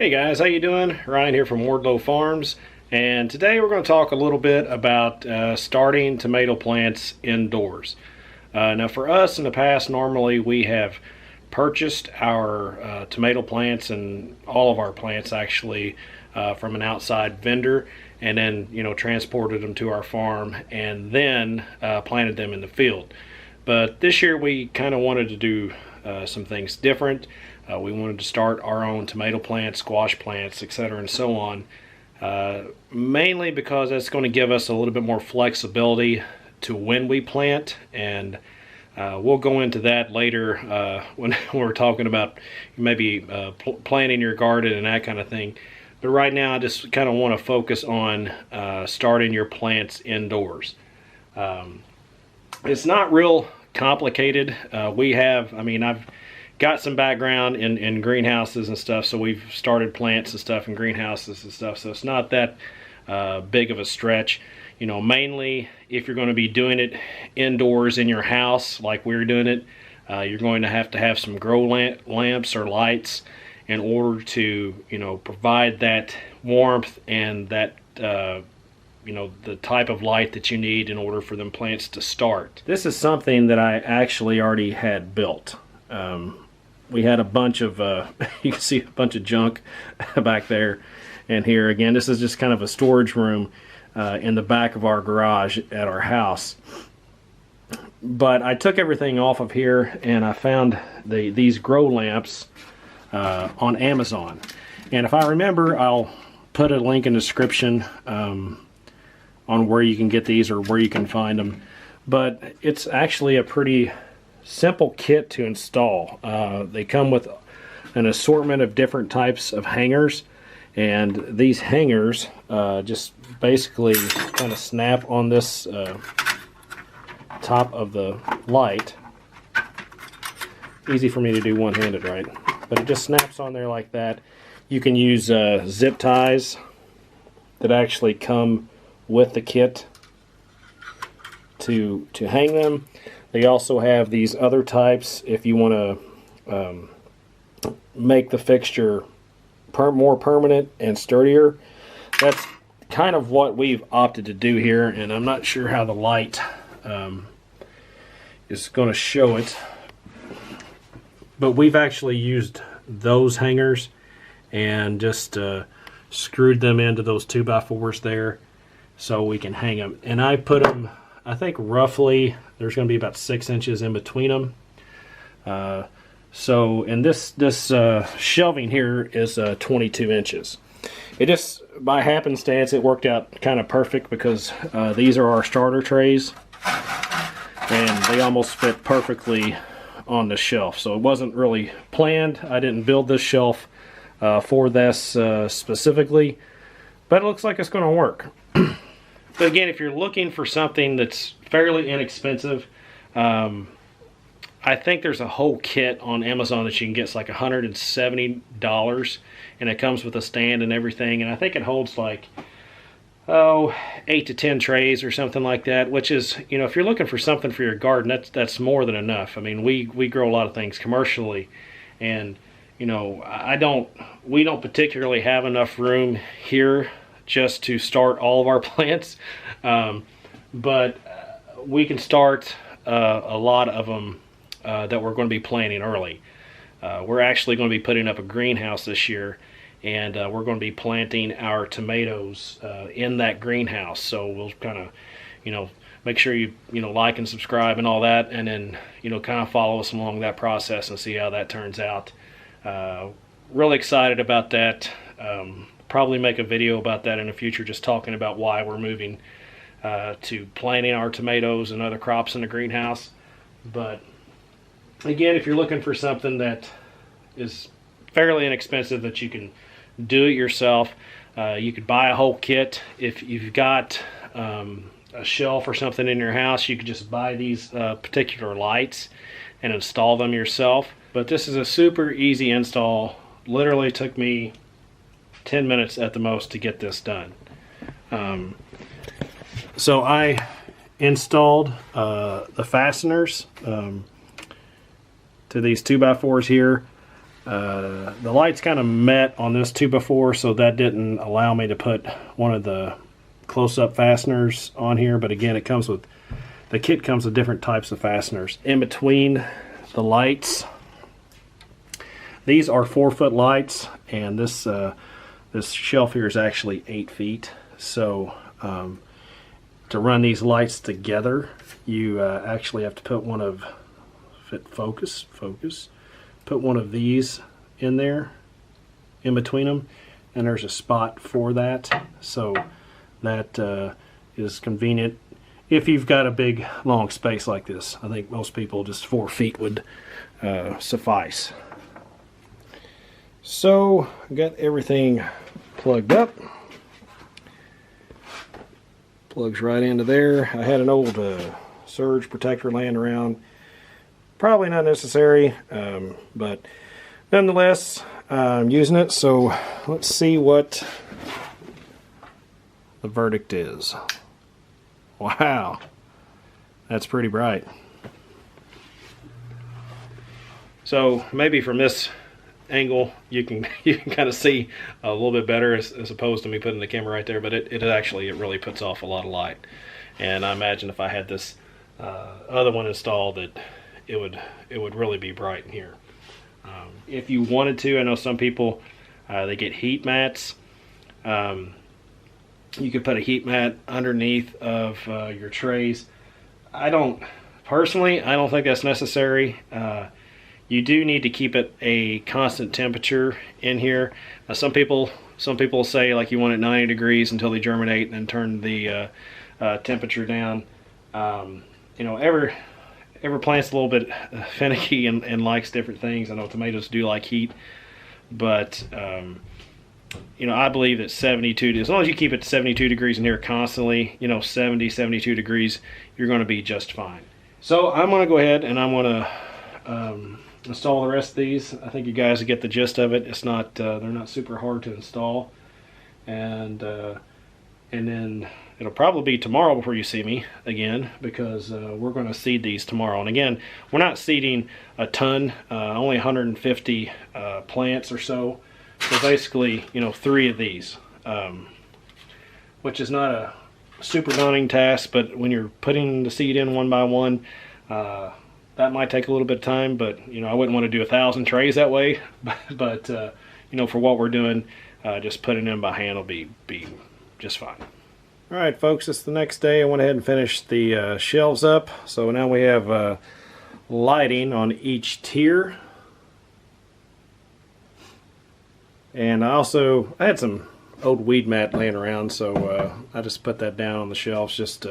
Hey guys, how you doing? Ryan here from Wardlow Farms, and today we're going to talk a little bit about starting tomato plants indoors. Now for us in the past, normally we have purchased our tomato plants and all of our plants actually from an outside vendor, and then transported them to our farm and then planted them in the field. But this year we kind of wanted to do some things different. We wanted to start our own tomato plants, squash plants, etc. and so on, mainly because that's going to give us a little bit more flexibility to when we plant, and we'll go into that later when we're talking about maybe planting your garden and that kind of thing. But right now I just kind of want to focus on starting your plants indoors. It's not real complicated. I've got some background in greenhouses and stuff, so we've started plants and stuff in greenhouses and stuff, so it's not that big of a stretch. Mainly if you're going to be doing it indoors in your house like we're doing it, you're going to have some grow lamps or lights in order to provide that warmth and that the type of light that you need in order for them plants to start. This is something that I actually already had built. We had a bunch of you can see a bunch of junk back there and here. Again, this is just kind of a storage room in the back of our garage at our house. But I took everything off of here and I found these grow lamps on Amazon. And if I remember, I'll put a link in the description on where you can get these or where you can find them. But it's actually a pretty simple kit to install. They come with an assortment of different types of hangers, and these hangers just basically kind of snap on this top of the light. Easy for me to do one-handed, right? But it just snaps on there like that. You can use zip ties that actually come with the kit to hang them. They also have these other types if you want to make the fixture more permanent and sturdier. That's kind of what we've opted to do here, and I'm not sure how the light is going to show it, but we've actually used those hangers and just screwed them into those 2x4s there so we can hang them. And I put them, I think roughly there's going to be about 6 inches in between them. And this shelving here is 22 inches. It just, by happenstance, it worked out kind of perfect because these are our starter trays, and they almost fit perfectly on the shelf. So it wasn't really planned. I didn't build this shelf for this specifically, but it looks like it's going to work. But again, if you're looking for something that's fairly inexpensive, I think there's a whole kit on Amazon that you can get. It's like $170, and it comes with a stand and everything, and I think it holds like 8 to 10 trays or something like that, which is, if you're looking for something for your garden, that's more than enough. I mean, we grow a lot of things commercially, and we don't particularly have enough room here just to start all of our plants, but we can start a lot of them that we're going to be planting early. We're actually going to be putting up a greenhouse this year, and we're going to be planting our tomatoes in that greenhouse. So we'll kind of make sure you like and subscribe and all that, and then kind of follow us along that process and see how that turns out. Really excited about that. Probably make a video about that in the future, just talking about why we're moving to planting our tomatoes and other crops in the greenhouse. But again, if you're looking for something that is fairly inexpensive that you can do it yourself, you could buy a whole kit. If you've got a shelf or something in your house, you could just buy these particular lights and install them yourself. But this is a super easy install. Literally took me 10 minutes at the most to get this done. So I installed the fasteners to these 2x4s here. The lights kind of met on this 2x4, so that didn't allow me to put one of the close-up fasteners on here. But again, the kit comes with different types of fasteners. In between the lights, these are 4-foot lights, and this shelf here is actually 8 feet. So to run these lights together, you actually have to put one of focus. Put one of these in there, in between them, and there's a spot for that. So that is convenient if you've got a big long space like this. I think most people just 4 feet would suffice. So got everything plugged up. Plugs right into there. I had an old surge protector laying around. Probably not necessary, but nonetheless, I'm using it. So let's see what the verdict is. Wow, that's pretty bright. So maybe from this angle you can kind of see a little bit better as opposed to me putting the camera right there, but it really puts off a lot of light. And I imagine if I had this other one installed, that it would really be bright in here. If you wanted to, I know some people they get heat mats. You could put a heat mat underneath of your trays. I don't think that's necessary. You do need to keep it a constant temperature in here. Some people say like you want it 90 degrees until they germinate and then turn the temperature down. You know, every plant's a little bit finicky and likes different things. I know tomatoes do like heat, but you know, I believe that 72, as long as you keep it to 72 degrees in here constantly, you know, 70, 72 degrees, you're going to be just fine. So I'm going to go ahead and I'm going to install the rest of these. I think you guys get the gist of it. It's not, they're not super hard to install, and then it'll probably be tomorrow before you see me again, because we're going to seed these tomorrow. And again, we're not seeding a ton, only 150 plants or so. So basically, you know, 3 of these, which is not a super daunting task, but when you're putting the seed in one by one, that might take a little bit of time. But you know, I wouldn't want to do 1,000 trays that way. But you know, for what we're doing, just putting in by hand will be just fine. All right, folks, it's the next day. I went ahead and finished the shelves up. So now we have lighting on each tier. And I had some old weed mat laying around, so I just put that down on the shelves just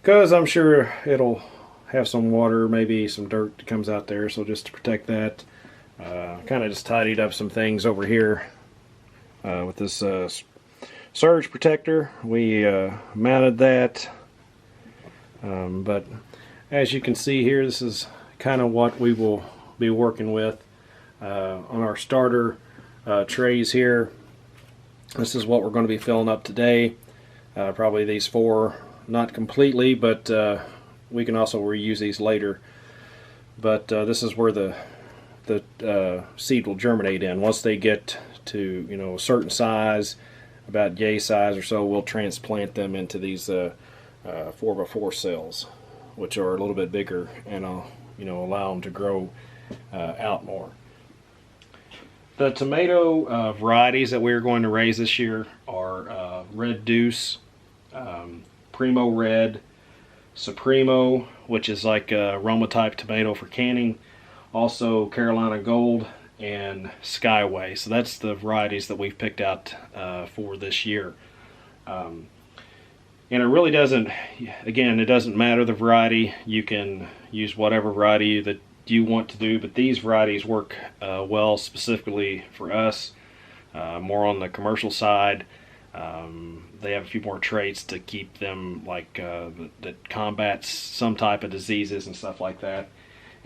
because I'm sure it'll have some water, maybe some dirt that comes out there, so just to protect that. Kind of just tidied up some things over here with this surge protector. We mounted that, but as you can see here, this is kind of what we will be working with on our starter trays here. This is what we're going to be filling up today. Probably these 4, not completely, but we can also reuse these later. But this is where the seed will germinate in. Once they get to, you know, a certain size, about yay size or so, we'll transplant them into these 4x4 cells, which are a little bit bigger, and I'll, you know, allow them to grow out more. The tomato varieties that we're going to raise this year are Red Deuce, Primo Red, Supremo, which is like a Roma type tomato for canning, also Carolina Gold, and Skyway. So that's the varieties that we've picked out for this year. And it really doesn't, again, it doesn't matter the variety. You can use whatever variety that you want to do, but these varieties work well specifically for us, more on the commercial side. They have a few more traits to keep them like that combats some type of diseases and stuff like that.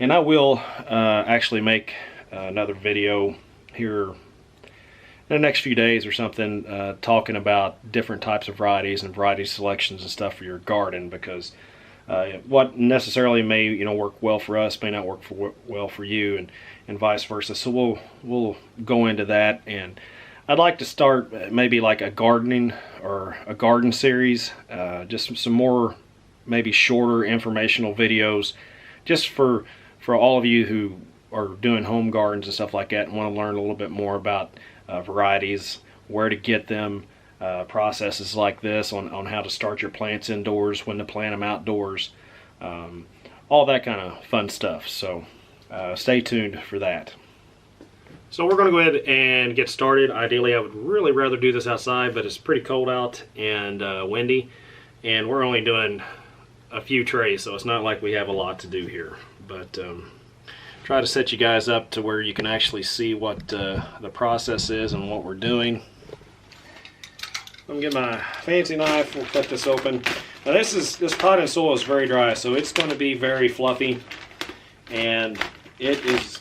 And I will actually make another video here in the next few days or something, talking about different types of varieties and variety selections and stuff for your garden, because what necessarily may work well for us may not work well for you, and vice versa. So we'll go into that, and I'd like to start maybe like a gardening or a garden series, just some more maybe shorter informational videos, just for all of you who are doing home gardens and stuff like that and want to learn a little bit more about varieties, where to get them, processes like this on how to start your plants indoors, when to plant them outdoors, all that kind of fun stuff. So stay tuned for that. So we're going to go ahead and get started. Ideally, I would really rather do this outside, but it's pretty cold out and windy, and we're only doing a few trays, so it's not like we have a lot to do here. But try to set you guys up to where you can actually see what the process is and what we're doing. I'm gonna get my fancy knife. We'll cut this open. Now this potting soil is very dry, so it's going to be very fluffy, and it is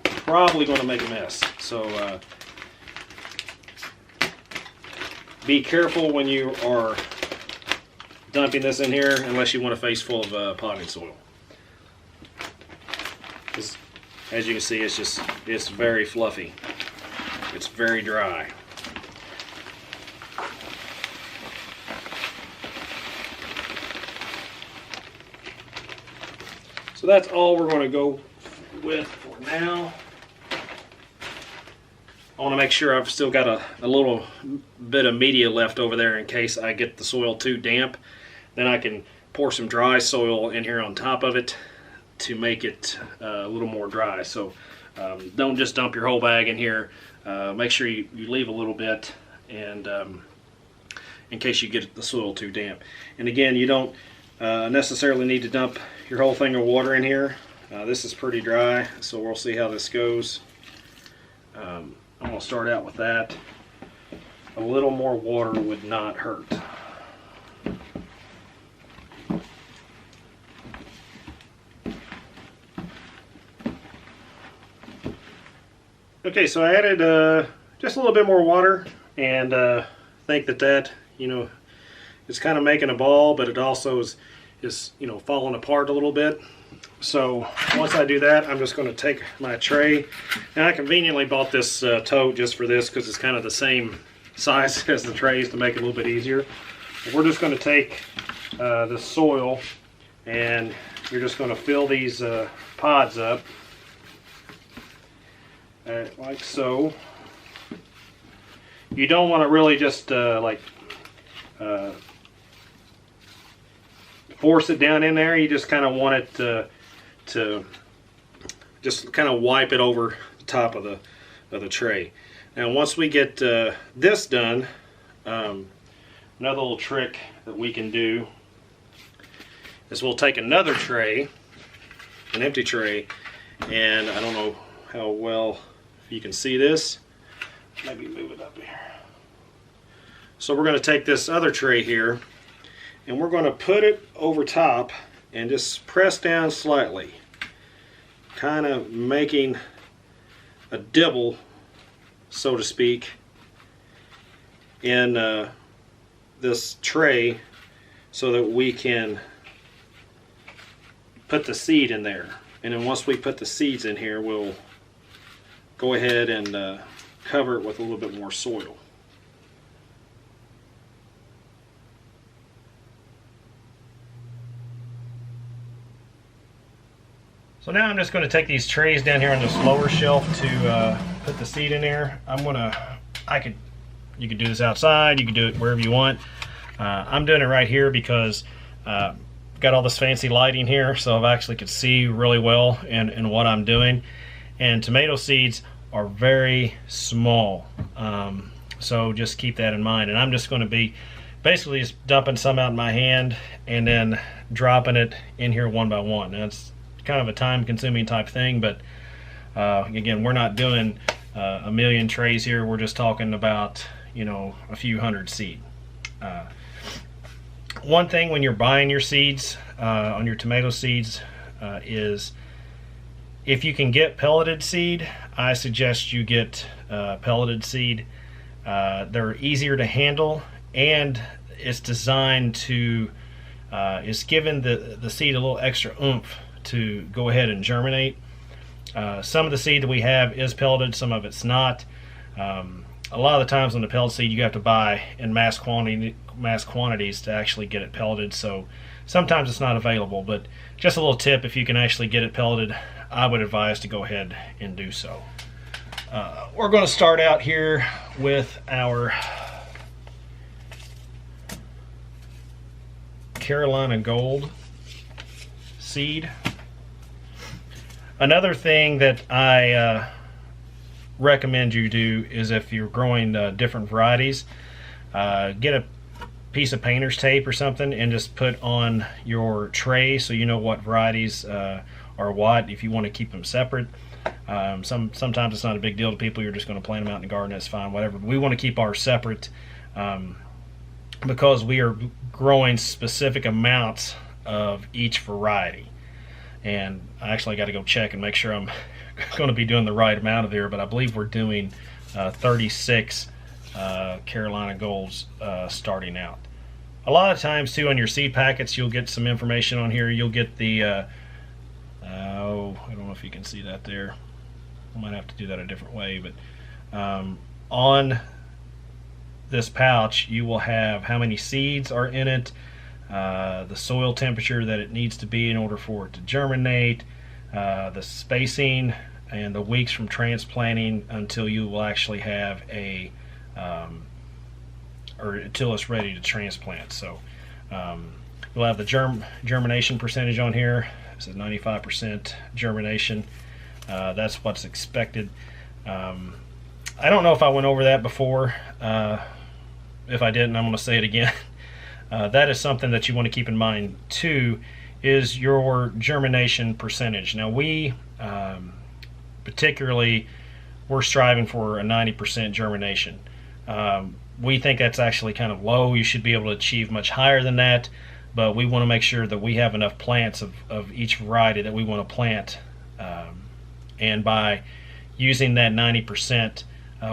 probably going to make a mess. So be careful when you are dumping this in here, unless you want a face full of potting soil. As you can see, it's very fluffy. It's very dry. So that's all we're going to go with for now. I want to make sure I've still got a little bit of media left over there in case I get the soil too damp. Then I can pour some dry soil in here on top of it to make it a little more dry. So don't just dump your whole bag in here. Make sure you leave a little bit, and in case you get the soil too damp. And again, you don't necessarily need to dump your whole thing of water in here. This is pretty dry, so we'll see how this goes. I'm going to start out with that. A little more water would not hurt. Okay, so I added just a little bit more water, and think that it's kind of making a ball, but it also is falling apart a little bit. So once I do that, I'm just going to take my tray, and I conveniently bought this tote just for this because it's kind of the same size as the trays to make it a little bit easier. But we're just going to take the soil, and you're just going to fill these pods up. Like so. You don't want to really just force it down in there. You just kind of want it to just kind of wipe it over the top of the tray. Now once we get this done, another little trick that we can do is we'll take another tray, an empty tray, and I don't know how well you can see this. Maybe move it up here. So we're going to take this other tray here, and we're going to put it over top and just press down slightly, kind of making a dibble, so to speak, in this tray so that we can put the seed in there. And then once we put the seeds in here, we'll go ahead and cover it with a little bit more soil. So now I'm just going to take these trays down here on this lower shelf to put the seed in there. You could do this outside, you could do it wherever you want. I'm doing it right here because got all this fancy lighting here, so I actually could see really well in what I'm doing. And tomato seeds are very small, so just keep that in mind. And I'm just going to be basically just dumping some out in my hand and then dropping it in here one by one. Now, it's kind of a time-consuming type thing, but again, we're not doing a million trays here. We're just talking about a few hundred seed. One thing when you're buying your seeds on your tomato seeds is if you can get pelleted seed, I suggest you get pelleted seed. They're easier to handle, and it's designed to It's giving the seed a little extra oomph to go ahead and germinate. Some of the seed that we have is pelleted, some of it's not. A lot of the times on the pellet seed you have to buy in mass quantities to actually get it pelleted, so sometimes it's not available. But just a little tip, if you can actually get it pelleted, I would advise to go ahead and do so. We're going to start out here with our Carolina Gold seed. Another thing that I recommend you do is, if you're growing different varieties, get a piece of painter's tape or something and just put on your tray so you know what varieties are what, if you want to keep them separate. Sometimes it's not a big deal to people. You're just going to plant them out in the garden, that's fine, whatever. But we want to keep ours separate because we are growing specific amounts of each variety. And I actually got to go check and make sure I'm going to be doing the right amount of there, but I believe we're doing 36 Carolina Golds starting out. A lot of times too on your seed packets you'll get some information on here. You'll get the oh, I don't know if you can see that there. I might have to do that a different way, but on this pouch you will have how many seeds are in it, the soil temperature that it needs to be in order for it to germinate, the spacing, and the weeks from transplanting until you will actually have a or until it's ready to transplant. So you'll have the germination percentage on here. It says 95% germination. That's what's expected. I don't know if I went over that before. If I didn't, I'm going to say it again. That is something that you want to keep in mind too, is your germination percentage. Now we particularly, we're striving for a 90% germination. We think that's actually kind of low. You should be able to achieve much higher than that, but we want to make sure that we have enough plants of each variety that we want to plant, and by using that 90%,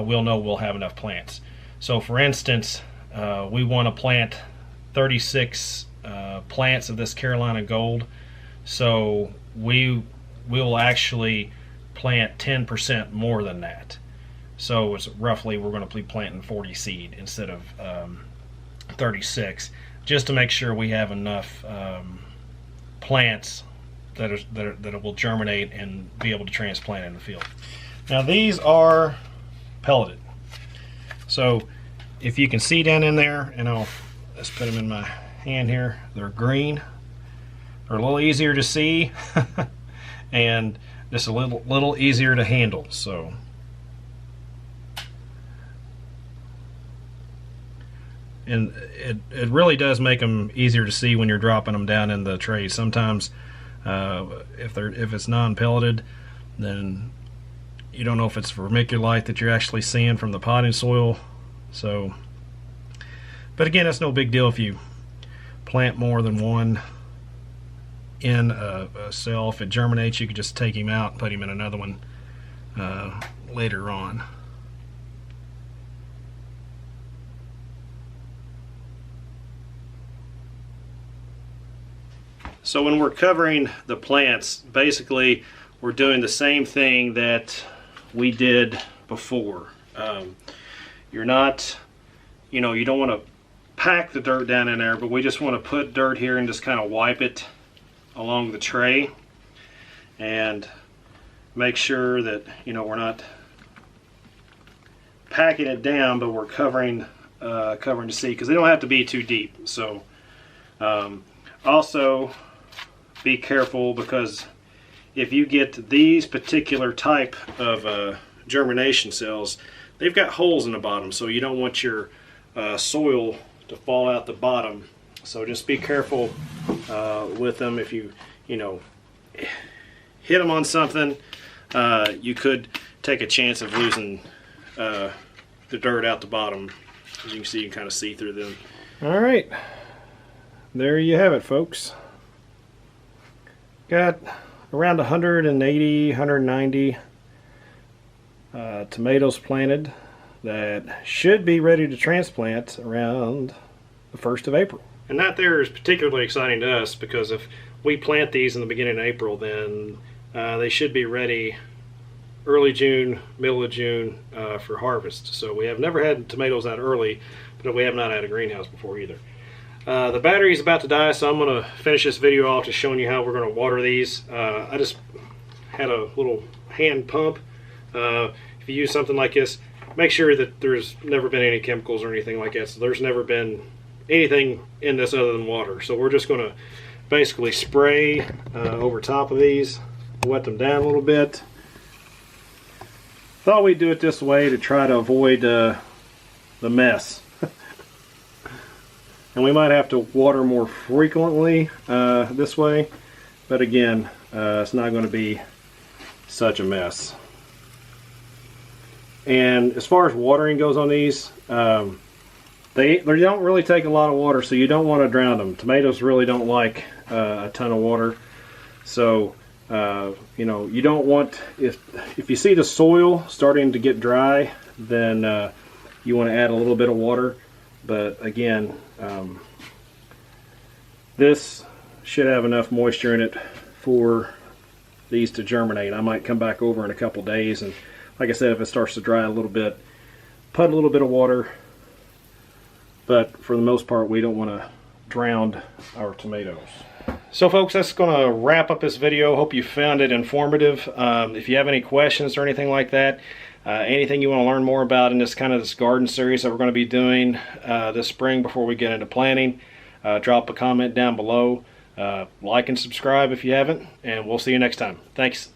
we'll know we'll have enough plants. So for instance, we want to plant 36 plants of this Carolina Gold, so we will actually plant 10% more than that. So it's roughly, we're going to be planting 40 seed instead of 36, just to make sure we have enough plants that will germinate and be able to transplant in the field. Now these are pelleted, so if you can see down in there, and let's put them in my hand here, they're green. They're a little easier to see and just a little easier to handle. So and it really does make them easier to see when you're dropping them down in the tray. Sometimes if it's non-pelleted, then you don't know if it's vermiculite that you're actually seeing from the potting soil. So, but again, it's no big deal if you plant more than one in a cell. If it germinates, you could just take him out and put him in another one later on. So when we're covering the plants, basically we're doing the same thing that we did before. You're not, you don't want to pack the dirt down in there, but we just want to put dirt here and just kind of wipe it along the tray and make sure that we're not packing it down, but we're covering the seed, because they don't have to be too deep. So also be careful, because if you get these particular type of germination cells, they've got holes in the bottom, so you don't want your soil to fall out the bottom. So just be careful with them. If you hit them on something, you could take a chance of losing the dirt out the bottom. As you can see, you can kind of see through them. All right, there you have it, folks. Got around 180, 190 tomatoes planted that should be ready to transplant around the 1st of April. And that there is particularly exciting to us because if we plant these in the beginning of April, then they should be ready early June, middle of June for harvest. So we have never had tomatoes that early, but we have not had a greenhouse before either. The battery is about to die, so I'm going to finish this video off just showing you how we're going to water these. I just had a little hand pump. If you use something like this, make sure that there's never been any chemicals or anything like that. So there's never been anything in this other than water. So we're just going to basically spray over top of these, wet them down a little bit. Thought we'd do it this way to try to avoid the mess. And we might have to water more frequently this way, but again, it's not going to be such a mess. And as far as watering goes on these, they don't really take a lot of water, so you don't want to drown them. Tomatoes really don't like a ton of water, so you know, you don't want, if you see the soil starting to get dry, then you want to add a little bit of water. But again, this should have enough moisture in it for these to germinate. I might come back over in a couple days, and like I said, if it starts to dry a little bit, put a little bit of water. But for the most part, we don't want to drown our tomatoes. So folks, that's going to wrap up this video. Hope you found it informative. If you have any questions or anything like that, anything you want to learn more about in this garden series that we're going to be doing this spring before we get into planting, drop a comment down below. Like and subscribe if you haven't, and we'll see you next time. Thanks.